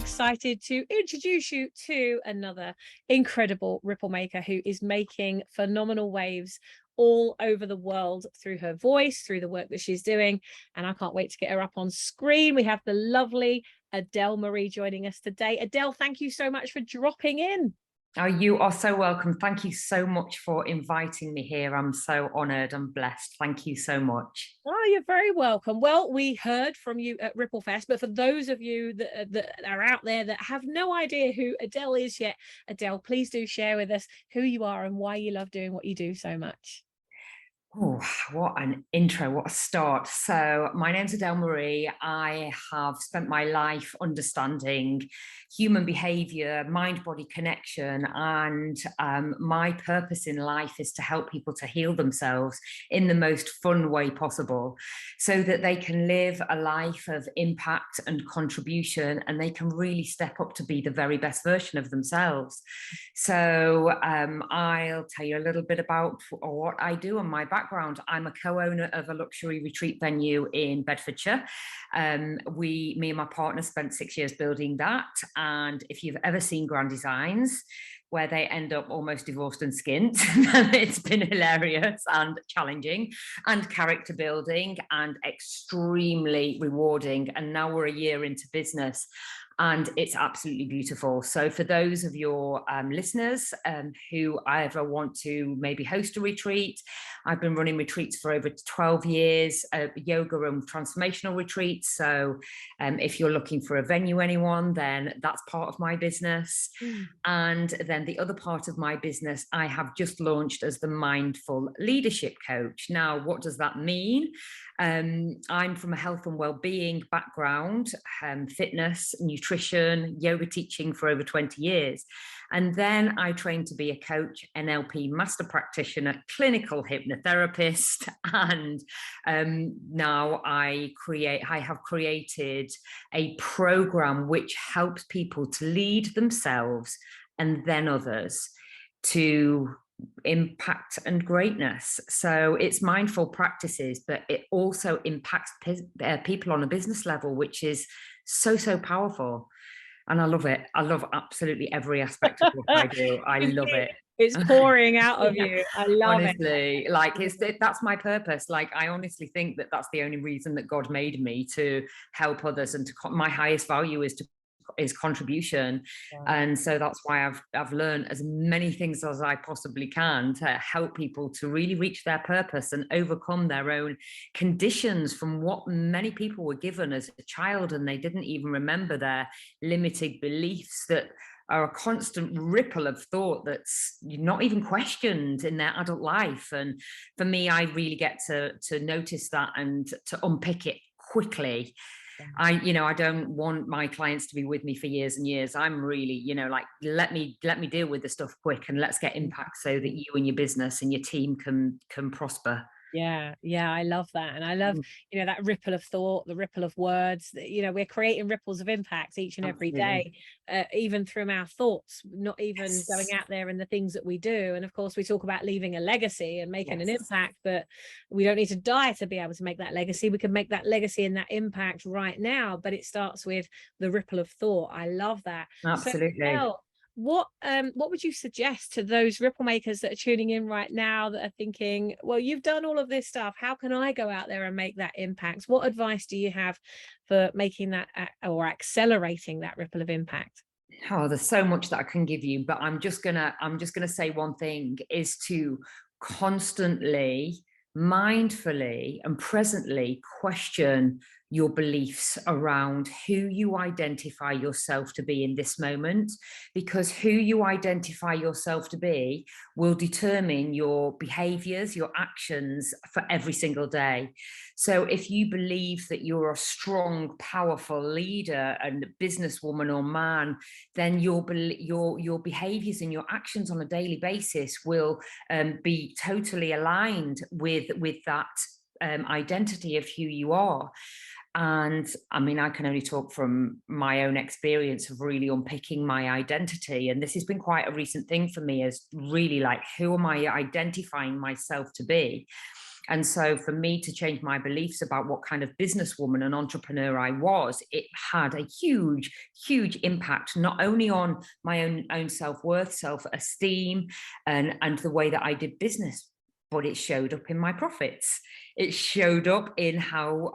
excited to introduce you to another incredible ripple maker who is making phenomenal waves all over the world through her voice, through the work that she's doing. And I can't wait to get her up on screen. We have the lovely Adele-Marie joining us today. Adele, thank you so much for dropping in. Oh, you are so welcome. Thank you so much for inviting me here. I'm so honored and blessed. Thank you so much. Oh, you're very welcome. Well, we heard from you at Ripple Fest, but for those of you that are out there that have no idea who Adele is yet, Adele, please do share with us who you are and why you love doing what you do so much. Oh, what an intro, what a start. So my name's Adele-Marie. I have spent my life understanding human behavior, mind-body connection, and my purpose in life is to help people to heal themselves in the most fun way possible so that they can live a life of impact and contribution, and they can really step up to be the very best version of themselves. So I'll tell you a little bit about what I do and my background. I'm a co-owner of a luxury retreat venue in Bedfordshire. Me and my partner spent 6 years building that. And if you've ever seen grand designs where they end up almost divorced and skint, it's been hilarious and challenging and character building and extremely rewarding. And now we're a year into business, and it's absolutely beautiful. So for those of your listeners who ever want to maybe host a retreat, I've been running retreats for over 12 years, yoga and transformational retreats. So if you're looking for a venue, anyone, then that's part of my business. And then the other part of my business, I have just launched as the Mindful Leadership Coach. Now, what does that mean? I'm from a health and well-being background, fitness, nutrition, yoga teaching for over 20 years. And then I trained to be a coach, NLP Master Practitioner, clinical hypnotherapist. And now I have created a program which helps people to lead themselves and then others to impact and greatness. So it's mindful practices, but it also impacts people on a business level, which is so powerful. And I love it. I love absolutely every aspect of what I do. I love it. It's pouring out of you. I love it. Honestly, like that's my purpose. Like I honestly think that that's the only reason that God made me, to help others, and my highest value is contribution. Wow. And so that's why I've learned as many things as I possibly can to help people to really reach their purpose and overcome their own conditions from what many people were given as a child, and they didn't even remember their limited beliefs that are a constant ripple of thought that's not even questioned in their adult life. And for me, I really get to notice that and to unpick it quickly. I don't want my clients to be with me for years and years. I'm really, like, let me deal with the stuff quick, and let's get impact so that you and your business and your team can prosper. Yeah, I love that. And I love, that ripple of thought, the ripple of words, we're creating ripples of impact each and every day, even through our thoughts, not even going out there and the things that we do. And of course, we talk about leaving a legacy and making an impact, but we don't need to die to be able to make that legacy. We can make that legacy and that impact right now, but it starts with the ripple of thought. I love that. Absolutely. So, what would you suggest to those ripple makers that are tuning in right now that are thinking, well, you've done all of this stuff, how can I go out there and make that impact? What advice do you have for making that or accelerating that ripple of impact? Oh, there's so much that I can give you, but I'm just gonna say one thing, is to constantly, mindfully and presently question your beliefs around who you identify yourself to be in this moment, because who you identify yourself to be will determine your behaviors, your actions for every single day. So if you believe that you're a strong, powerful leader and businesswoman or man, then your behaviors and your actions on a daily basis will be totally aligned with that identity of who you are. And I mean, I can only talk from my own experience of really unpicking my identity. And this has been quite a recent thing for me, is really like, who am I identifying myself to be? And so for me to change my beliefs about what kind of businesswoman and entrepreneur I was, it had a huge, huge impact, not only on my own self-worth, self-esteem, and the way that I did business, but it showed up in my profits. It showed up in how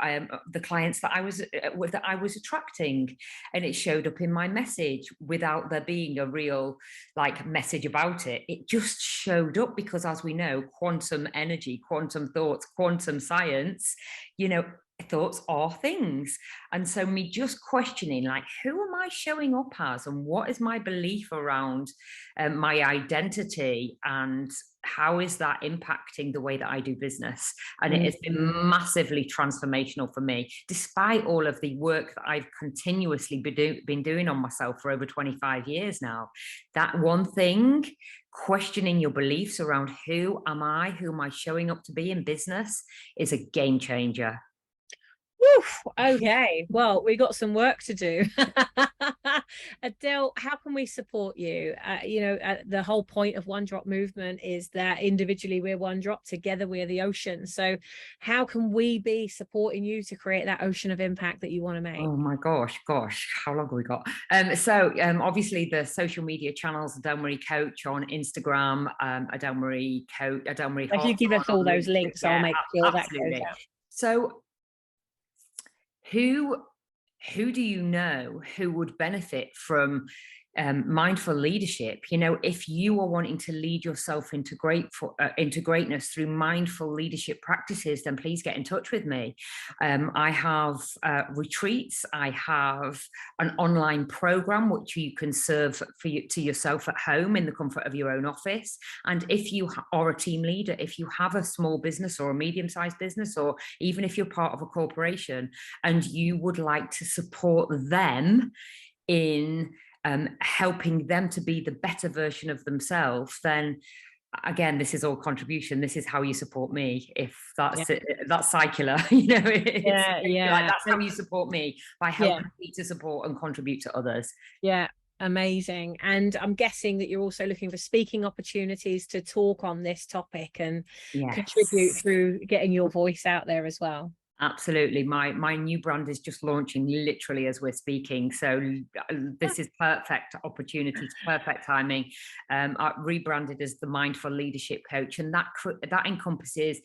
the clients that I was attracting, and it showed up in my message without there being a real like message about it. It just showed up because, as we know, quantum energy, quantum thoughts, quantum science, you know, thoughts are things. And so me just questioning, like, who am I showing up as, and what is my belief around my identity, and how is that impacting the way that I do business? And it has been massively transformational for me, despite all of the work that I've continuously been doing on myself for over 25 years now. That one thing, questioning your beliefs around who am I showing up to be in business, is a game changer. Woof, okay, well, we got some work to do. Adele, how can we support you? The whole point of One Drop Movement is that individually we're one drop, together we're the ocean. So how can we be supporting you to create that ocean of impact that you want to make? Oh my gosh, how long have we got? Obviously the social media channels, Adele-Marie Coach on Instagram, Adele-Marie Coach, Adele-Marie If you give us all those links, I'll make sure that goes out. So who do you know who would benefit from mindful leadership? You know, if you are wanting to lead yourself into greatness through mindful leadership practices, then please get in touch with me. I have retreats. I have an online program which you can serve to yourself at home in the comfort of your own office. And if you are a team leader, if you have a small business or a medium-sized business, or even if you're part of a corporation and you would like to support them in helping them to be the better version of themselves, then again, this is all contribution. This is how you support me. If that's that's circular, you know, like that's how you support me, by helping me to support and contribute to others. Yeah, amazing. And I'm guessing that you're also looking for speaking opportunities to talk on this topic and contribute through getting your voice out there as well. Absolutely. My new brand is just launching literally as we're speaking. So this is perfect opportunity, perfect timing. I rebranded as the Mindful Leadership Coach, and that encompasses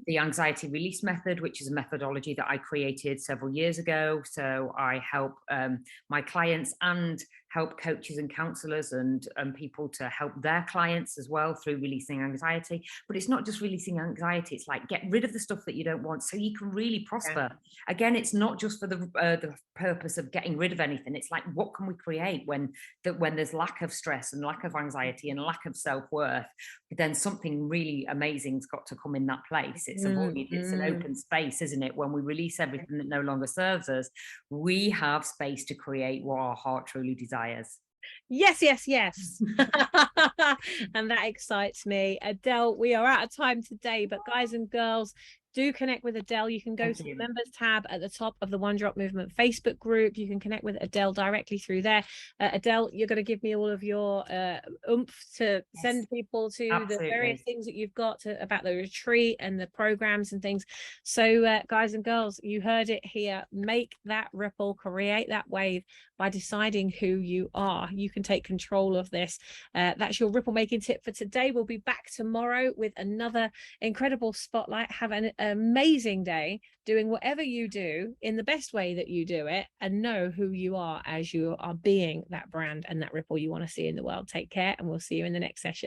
the anxiety release method, which is a methodology that I created several years ago. So I help my clients and help coaches and counselors and people to help their clients as well through releasing anxiety. But it's not just releasing anxiety. It's like, get rid of the stuff that you don't want so you can really prosper. Again, it's not just for the purpose of getting rid of anything. It's like, what can we create when there's lack of stress and lack of anxiety and lack of self-worth? Then something really amazing's got to come in that place. It's a void, it's an open space, isn't it? When we release everything that no longer serves us, we have space to create what our heart truly desires. Yes. And that excites me. Adele, we are out of time today, but guys and girls, do connect with Adele. You can go to the members tab at the top of the One Drop Movement Facebook group. You can connect with Adele directly through there. Adele, you're going to give me all of your oomph to send people to the various things that you've got about the retreat and the programs and things. So guys and girls, you heard it here. Make that ripple, create that wave by deciding who you are. You can take control of this. That's your ripple making tip for today. We'll be back tomorrow with another incredible spotlight. Have an amazing day doing whatever you do in the best way that you do it, and know who you are as you are being that brand and that ripple you want to see in the world. Take care, and we'll see you in the next session.